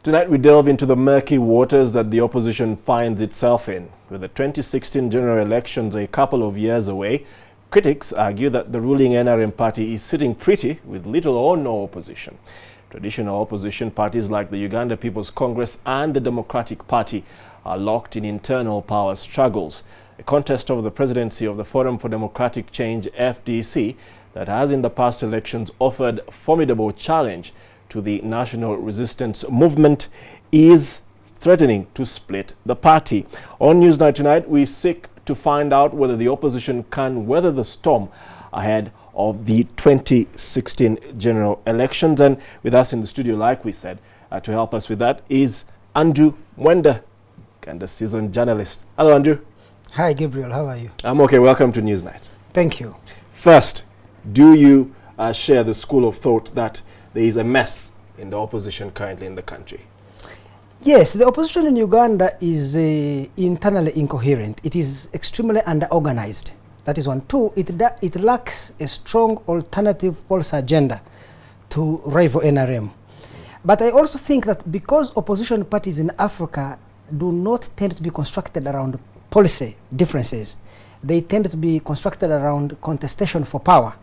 Tonight we delve into the murky waters that the opposition finds itself in. With the 2016 general elections a couple of years away, critics argue that the ruling NRM party is sitting pretty with little or no opposition. Traditional opposition parties like the Uganda People's Congress and the Democratic Party are locked in internal power struggles. A contest over the presidency of the Forum for Democratic Change (FDC) that has in the past elections offered formidable challenge to the national resistance movement is threatening to split the party. On Newsnight tonight, we seek to find out whether the opposition can weather the storm ahead of the 2016 general elections. And with us in the studio, like we said, to help us with that is Andrew Mwenda, and a seasoned journalist. Hello, Andrew. Hi, Gabriel. How are you? I'm okay. Welcome to Newsnight. Thank you. First, do you share the school of thought that there is a mess in the opposition currently in the country? Yes, the opposition in Uganda is internally incoherent. It is extremely under-organized. That is one. Two, it lacks a strong alternative policy agenda to rival NRM. But I also think that because opposition parties in Africa do not tend to be constructed around policy differences, they tend to be constructed around contestation for power.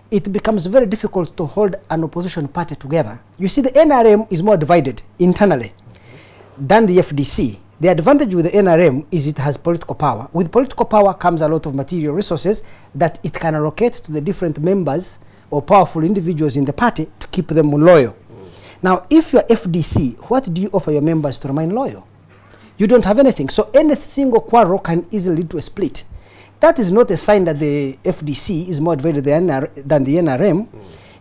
It becomes very difficult to hold an opposition party together. You see, the NRM is more divided internally than the FDC. The advantage with the NRM is it has political power. With political power comes a lot of material resources that it can allocate to the different members or powerful individuals in the party to keep them loyal. Now, if you're FDC, what do you offer your members to remain loyal? You don't have anything. So any single quarrel can easily lead to a split. That is not a sign that the FDC is more divided than the NRM.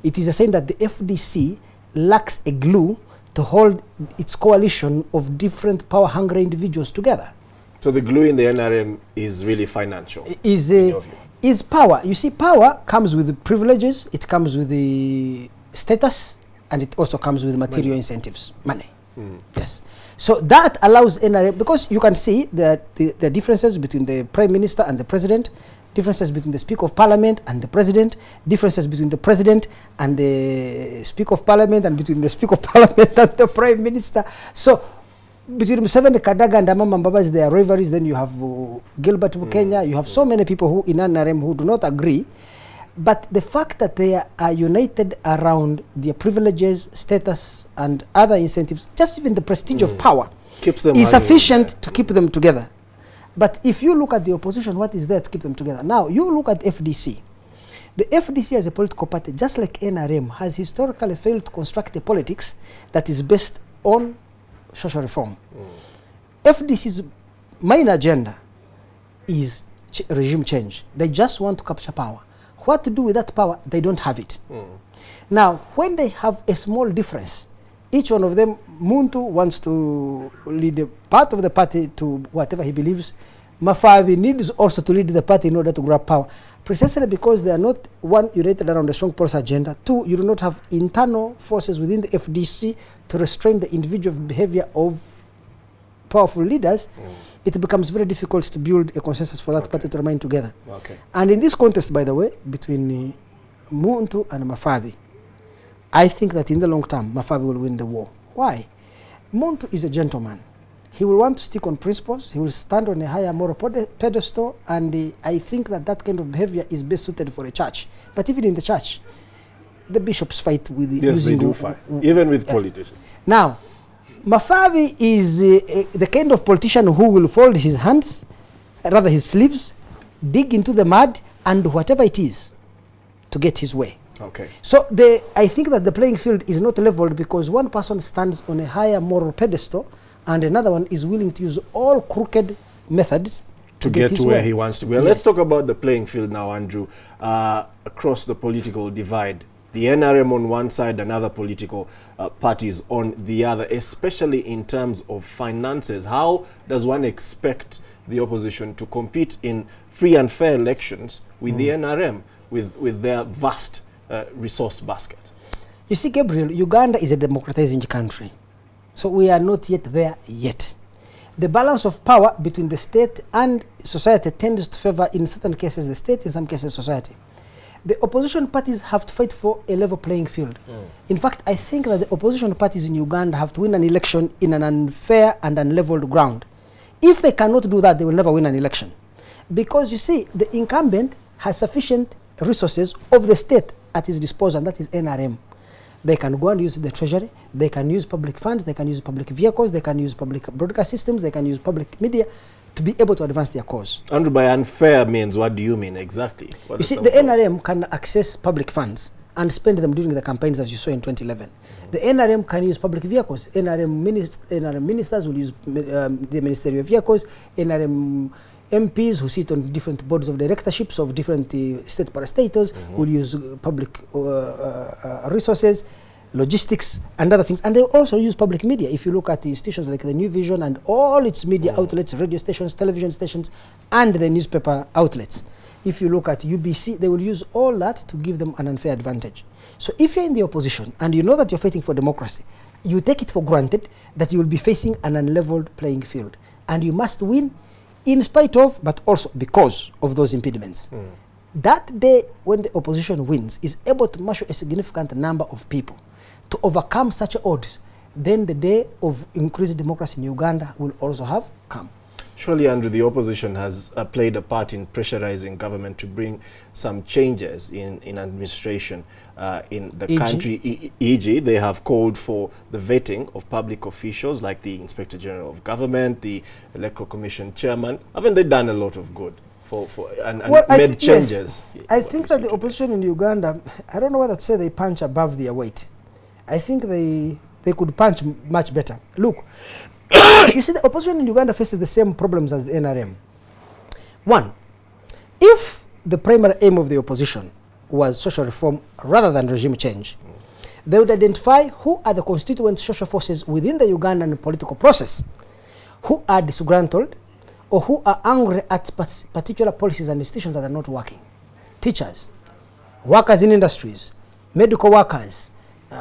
It is a sign that the FDC lacks a glue to hold its coalition of different power-hungry individuals together. So the glue in the NRM is really financial? Is power. You see, power comes with privileges, it comes with the status, and it also comes with material incentives, money. Yes. So that allows NRM, because you can see that the differences between the Prime Minister and the President, differences between the Speaker of Parliament and the President, differences between the President and the Speaker of Parliament, and between the Speaker of Parliament and the Prime Minister. So between Museveni, Kadaga and Amama Mbabazi, there are rivalries. Then you have Gilbert Bukenya. You have so many people who in NRM who do not agree. But the fact that they are united around their privileges, status, and other incentives, just even the prestige of power, keeps them is sufficient to keep them together. But if you look at the opposition, what is there to keep them together? Now, you look at FDC. The FDC as a political party, just like NRM, has historically failed to construct a politics that is based on social reform. FDC's main agenda is regime change. They just want to capture power. What to do with that power? They don't have it. Now, when they have a small difference, each one of them, Muntu wants to lead a part of the party to whatever he believes. Mafabi needs also to lead the party in order to grab power. Precisely because they are not, one, united around a strong policy agenda. Two, you do not have internal forces within the FDC to restrain the individual behavior of powerful leaders. It becomes very difficult to build a consensus for that party to remain together. And in this contest, by the way, between Muntu and Mafabi, I think that in the long term, Mafabi will win the war. Why? Muntu is a gentleman. He will want to stick on principles. He will stand on a higher moral pedestal. And I think that that kind of behavior is best suited for a church. But even in the church, the bishops fight with they do fight, even with politicians. Now, Mafabi is the kind of politician who will fold his hands, rather his sleeves, dig into the mud, and whatever it is, to get his way. So I think that the playing field is not leveled because one person stands on a higher moral pedestal and another one is willing to use all crooked methods to get to where he wants to be. Well, let's talk about the playing field now, Andrew. Across the political divide, the NRM on one side and other political parties on the other, especially in terms of finances. How does one expect the opposition to compete in free and fair elections with the NRM, with their vast resource basket? You see, Gabriel, Uganda is a democratizing country. So we are not yet there yet. The balance of power between the state and society tends to favor, in certain cases, the state, in some cases, society. The opposition parties have to fight for a level playing field. In fact, I think that the opposition parties in Uganda have to win an election in an unfair and unleveled ground. If they cannot do that, they will never win an election. Because you see, the incumbent has sufficient resources of the state at his disposal, and that is NRM. They can go and use the treasury, they can use public funds, they can use public vehicles, they can use public broadcast systems, they can use public media to be able to advance their cause. And by unfair means, what do you mean exactly? What you see, the NRM can access public funds and spend them during the campaigns, as you saw in 2011. The NRM can use public vehicles. NRM ministers will use the ministerial vehicles. NRM MPs who sit on different boards of directorships of different state parastatals will use public resources, logistics, and other things. And they also use public media. If you look at the institutions like the New Vision and all its media outlets, radio stations, television stations, and the newspaper outlets. If you look at UBC, they will use all that to give them an unfair advantage. So if you're in the opposition and you know that you're fighting for democracy, you take it for granted that you will be facing an unleveled playing field. And you must win in spite of, but also because of those impediments. That day when the opposition wins, is able to marshal a significant number of people to overcome such odds, then the day of increased democracy in Uganda will also have come. Surely, Andrew, the opposition has played a part in pressurizing government to bring some changes in administration in the country. E.g., they have called for the vetting of public officials like the Inspector General of Government, the Electoral Commission Chairman. Haven't they done a lot of good and made changes? Yes. I think that the opposition in Uganda, I don't know whether to say they punch above their weight. I think they could punch much better. Look, you see, the opposition in Uganda faces the same problems as the NRM. One, if the primary aim of the opposition was social reform rather than regime change, they would identify who are the constituent social forces within the Ugandan political process who are disgruntled or who are angry at particular policies and institutions that are not working. Teachers, workers in industries, medical workers,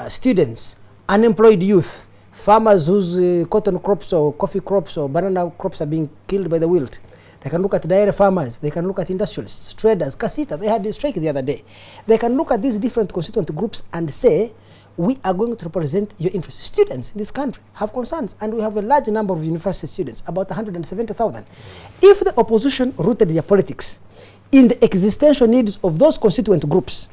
students, unemployed youth, farmers whose cotton crops or coffee crops or banana crops are being killed by the wilt. They can look at dairy farmers, they can look at industrialists, traders, Kasita, they had a strike the other day. They can look at these different constituent groups and say, we are going to represent your interests. Students in this country have concerns, and we have a large number of university students, about 170,000. If the opposition rooted their politics in the existential needs of those constituent groups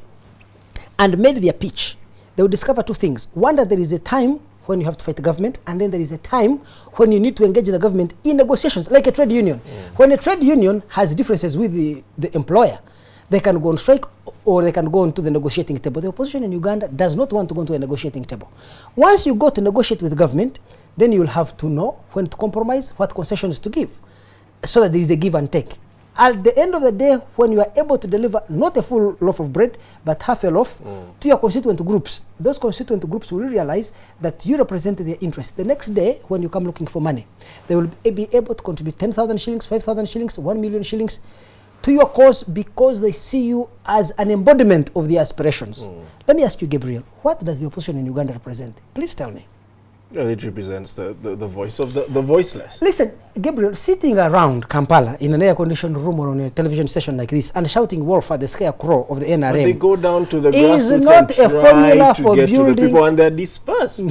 and made their pitch, they will discover two things. One, that there is a time when you have to fight the government, and then there is a time when you need to engage the government in negotiations, like a trade union. When a trade union has differences with the employer, they can go on strike or they can go onto the negotiating table. The opposition in Uganda does not want to go into a negotiating table. Once you go to negotiate with the government, then you will have to know when to compromise, what concessions to give, so that there is a give and take. At the end of the day, when you are able to deliver not a full loaf of bread, but half a loaf to your constituent groups, those constituent groups will realize that you represent their interests. The next day, when you come looking for money, they will be able to contribute 10,000 shillings, 5,000 shillings, 1 million shillings to your cause because they see you as an embodiment of their aspirations. Let me ask you, Gabriel, what does the opposition in Uganda represent? Please tell me. It represents the voice of the voiceless. Listen, Gabriel, sitting around Kampala in an air-conditioned room or on a television station like this and shouting wolf at the scarecrow of the NRM, but they go down to the is grassroots not and a formula for get building. to the people, and they're dispersed.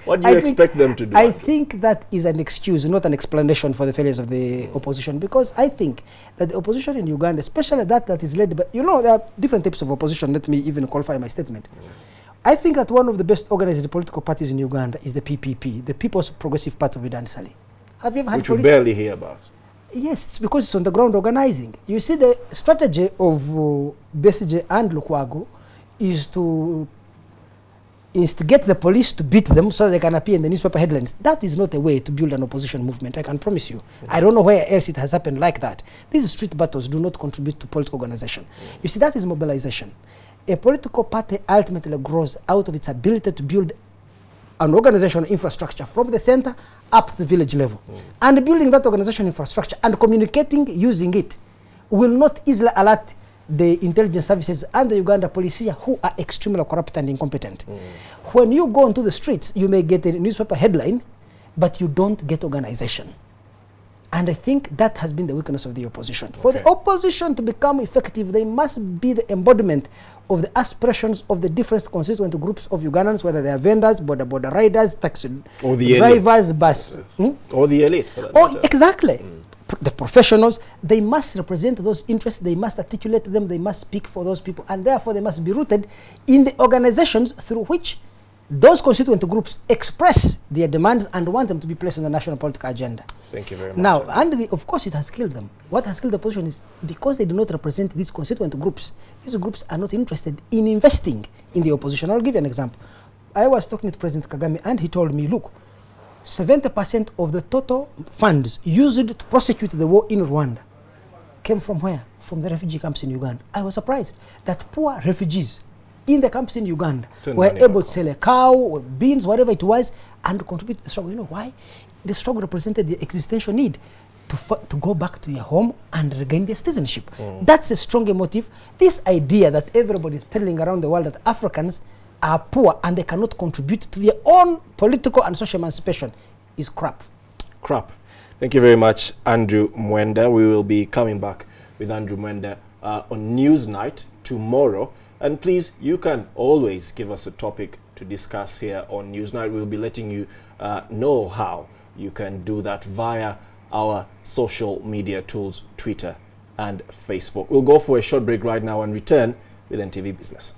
What do you expect them to do? I think that is an excuse, not an explanation for the failures of the opposition, because I think that the opposition in Uganda, especially that is led by, you know, there are different types of opposition. Let me even qualify my statement. I think that one of the best organized political parties in Uganda is the PPP, the People's Progressive Party of Idan Sali. Have you ever had which we barely hear about? Yes, it's because it's on the ground organizing. You see, the strategy of Besigye and Lukwago is to instigate the police to beat them so that they can appear in the newspaper headlines. That is not a way to build an opposition movement, I can promise you. I don't know where else it has happened like that. These street battles do not contribute to political organization. You see, that is mobilization. A political party ultimately grows out of its ability to build an organizational infrastructure from the center up to the village level. And building that organizational infrastructure and communicating using it will not easily alert the intelligence services and the Uganda police here, who are extremely corrupt and incompetent. When you go onto the streets, you may get a newspaper headline, but you don't get organization. And I think that has been the weakness of the opposition. For the opposition to become effective, they must be the embodiment of the aspirations of the different constituent groups of Ugandans, whether they are vendors, border riders, taxi or the drivers, elite. bus. Or the elite. Exactly. The professionals, they must represent those interests, they must articulate them, they must speak for those people, and therefore they must be rooted in the organizations through which those constituent groups express their demands and want them to be placed on the national political agenda. Thank you very much. Now, and of course it has killed them. What has killed the opposition is because they do not represent these constituent groups. These groups are not interested in investing in the opposition. I'll give you an example. I was talking to President Kagame and he told me, look, 70% of the total funds used to prosecute the war in Rwanda came from where? From the refugee camps in Uganda. I was surprised that poor refugees in the camps in Uganda were able to sell a cow, or beans, whatever it was, and contribute to the struggle. You know why? The struggle represented the existential need to go back to their home and regain their citizenship. That's a strong motive. This idea that everybody is peddling around the world that Africans are poor and they cannot contribute to their own political and social emancipation is crap. Crap. Thank you very much, Andrew Mwenda. We will be coming back with Andrew Mwenda on Newsnight tomorrow. And please, you can always give us a topic to discuss here on Newsnight. We'll be letting you know how you can do that via our social media tools, Twitter and Facebook. We'll go for a short break right now and return with NTV Business.